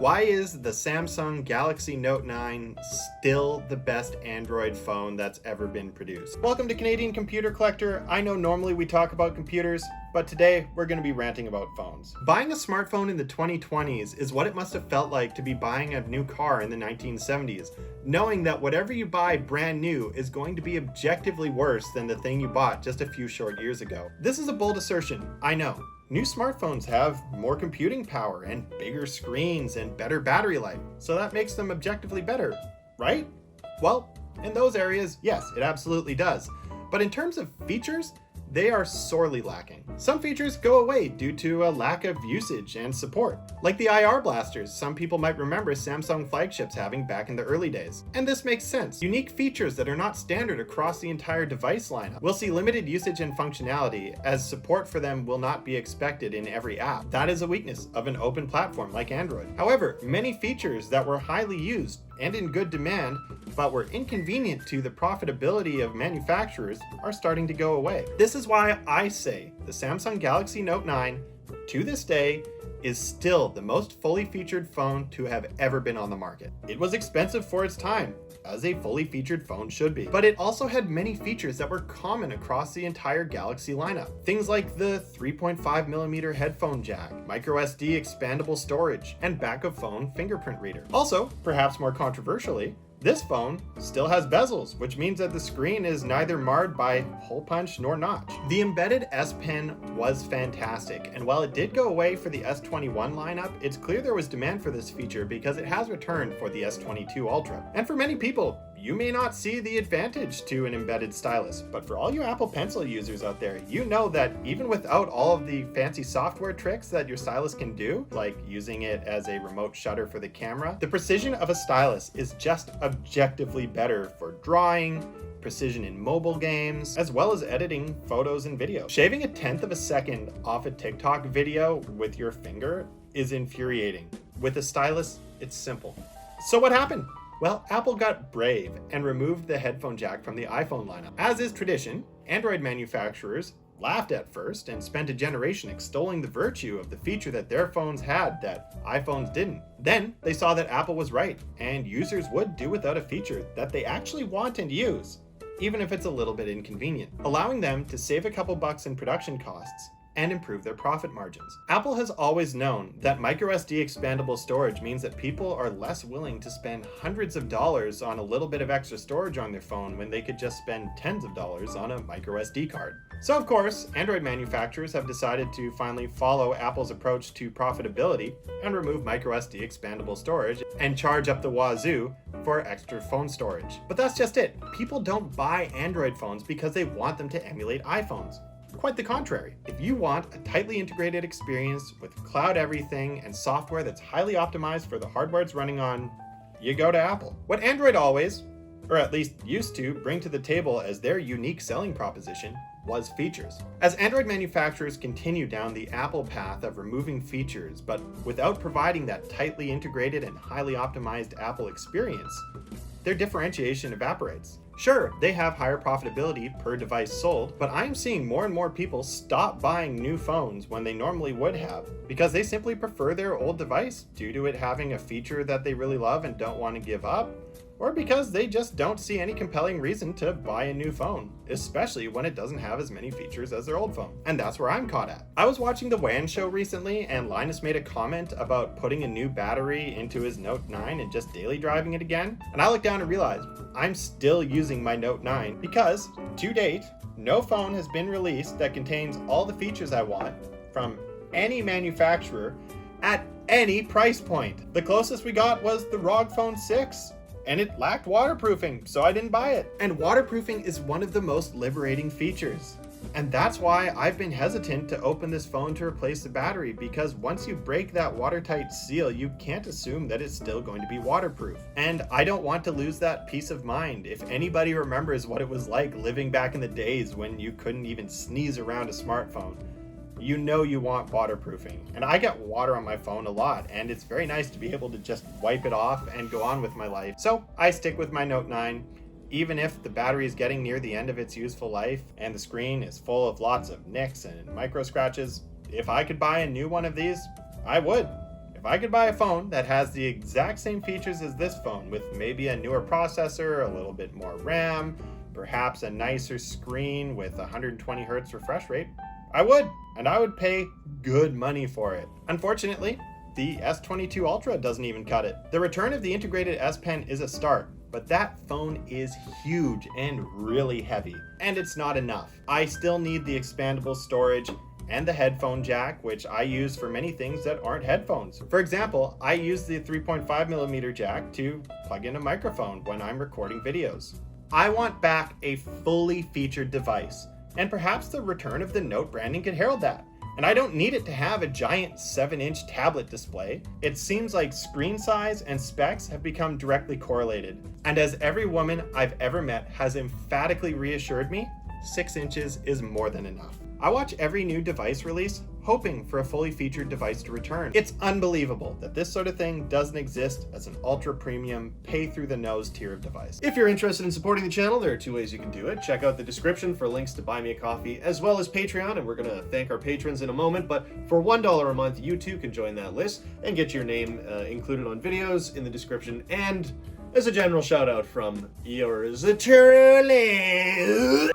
Why is the Samsung Galaxy Note 9 still the best Android phone that's ever been produced? Welcome to Canadian Computer Collector. I know normally we talk about computers, but today we're going to be ranting about phones. Buying a smartphone in the 2020s is what it must have felt like to be buying a new car in the 1970s, knowing that whatever you buy brand new is going to be objectively worse than the thing you bought just a few short years ago. This is a bold assertion, I know. New smartphones have more computing power and bigger screens and better battery life, so that makes them objectively better, right? Well, in those areas, yes, it absolutely does. But in terms of features, they are sorely lacking. Some features go away due to a lack of usage and support, like the IR blasters some people might remember Samsung flagships having back in the early days. And this makes sense. Unique features that are not standard across the entire device lineup. We'll see limited usage and functionality, as support for them will not be expected in every app. That is a weakness of an open platform like Android. However, many features that were highly used and in good demand, but were inconvenient to the profitability of manufacturers, are starting to go away. This is why I say the Samsung Galaxy Note 9, to this day, is still the most fully featured phone to have ever been on the market. It was expensive for its time, as a fully featured phone should be, but it also had many features that were common across the entire Galaxy lineup. Things like the 3.5mm headphone jack, microSD expandable storage, and back of phone fingerprint reader. Also, perhaps more controversially, this phone still has bezels, which means that the screen is neither marred by hole punch nor notch. The embedded S Pen was fantastic, and while it did go away for the S21 lineup, it's clear there was demand for this feature because it has returned for the S22 Ultra. And for many people, you may not see the advantage to an embedded stylus, but for all you Apple Pencil users out there, you know that even without all of the fancy software tricks that your stylus can do, like using it as a remote shutter for the camera, the precision of a stylus is just objectively better for drawing, precision in mobile games, as well as editing photos and videos. Shaving 1/10 of a second off a TikTok video with your finger is infuriating. With a stylus, it's simple. So what happened? Well, Apple got brave and removed the headphone jack from the iPhone lineup. As is tradition, Android manufacturers laughed at first and spent a generation extolling the virtue of the feature that their phones had that iPhones didn't. Then they saw that Apple was right, and users would do without a feature that they actually want and use, even if it's a little bit inconvenient, allowing them to save a couple bucks in production costs and improve their profit margins. Apple has always known that microSD expandable storage means that people are less willing to spend hundreds of dollars on a little bit of extra storage on their phone when they could just spend tens of dollars on a microSD card. So of course, Android manufacturers have decided to finally follow Apple's approach to profitability and remove microSD expandable storage and charge up the wazoo for extra phone storage. But that's just it. People don't buy Android phones because they want them to emulate iPhones. Quite the contrary. If you want a tightly integrated experience with cloud everything and software that's highly optimized for the hardware it's running on, you go to Apple. What Android always, or at least used to, bring to the table as their unique selling proposition was features. As Android manufacturers continue down the Apple path of removing features, but without providing that tightly integrated and highly optimized Apple experience, their differentiation evaporates. Sure, they have higher profitability per device sold, but I'm seeing more and more people stop buying new phones when they normally would have, because they simply prefer their old device due to it having a feature that they really love and don't want to give up, or because they just don't see any compelling reason to buy a new phone, especially when it doesn't have as many features as their old phone. And that's where I'm caught at. I was watching the WAN show recently, and Linus made a comment about putting a new battery into his Note 9 and just daily driving it again. And I looked down and realized I'm still using my Note 9 because, to date, no phone has been released that contains all the features I want from any manufacturer at any price point. The closest we got was the ROG Phone 6. And it lacked waterproofing, so I didn't buy it. And waterproofing is one of the most liberating features. And that's why I've been hesitant to open this phone to replace the battery, because once you break that watertight seal, you can't assume that it's still going to be waterproof. And I don't want to lose that peace of mind. If anybody remembers what it was like living back in the days when you couldn't even sneeze around a smartphone, you know you want waterproofing. And I get water on my phone a lot, and it's very nice to be able to just wipe it off and go on with my life. So I stick with my Note 9, even if the battery is getting near the end of its useful life and the screen is full of lots of nicks and micro scratches. If I could buy a new one of these, I would. If I could buy a phone that has the exact same features as this phone, with maybe a newer processor, a little bit more RAM, perhaps a nicer screen with 120 Hz refresh rate, I would, and I would pay good money for it. Unfortunately, the S22 Ultra doesn't even cut it. The return of the integrated S Pen is a start, but that phone is huge and really heavy, and it's not enough. I still need the expandable storage and the headphone jack, which I use for many things that aren't headphones. For example, I use the 3.5mm jack to plug in a microphone when I'm recording videos. I want back a fully featured device, and perhaps the return of the Note branding could herald that. And I don't need it to have a giant 7-inch tablet display. It seems like screen size and specs have become directly correlated. And as every woman I've ever met has emphatically reassured me, 6 inches is more than enough. I watch every new device release hoping for a fully featured device to return. It's unbelievable that this sort of thing doesn't exist as an ultra premium, pay through the nose tier of device. If you're interested in supporting the channel, there are two ways you can do it. Check out the description for links to buy me a coffee as well as Patreon, and we're going to thank our patrons in a moment, but for $1 a month, you too can join that list and get your name included on videos in the description, and as a general shout out from yours truly.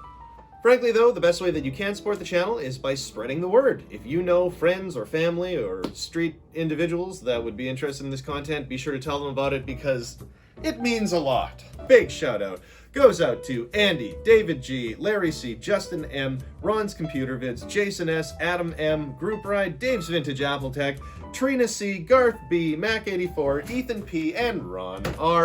Frankly though, the best way that you can support the channel is by spreading the word. If you know friends or family or street individuals that would be interested in this content, be sure to tell them about it because it means a lot. Big shout out goes out to Andy, David G, Larry C, Justin M, Ron's Computer Vids, Jason S, Adam M, Groupride, Dave's Vintage Apple Tech, Trina C, Garth B, Mac84, Ethan P, and Ron R.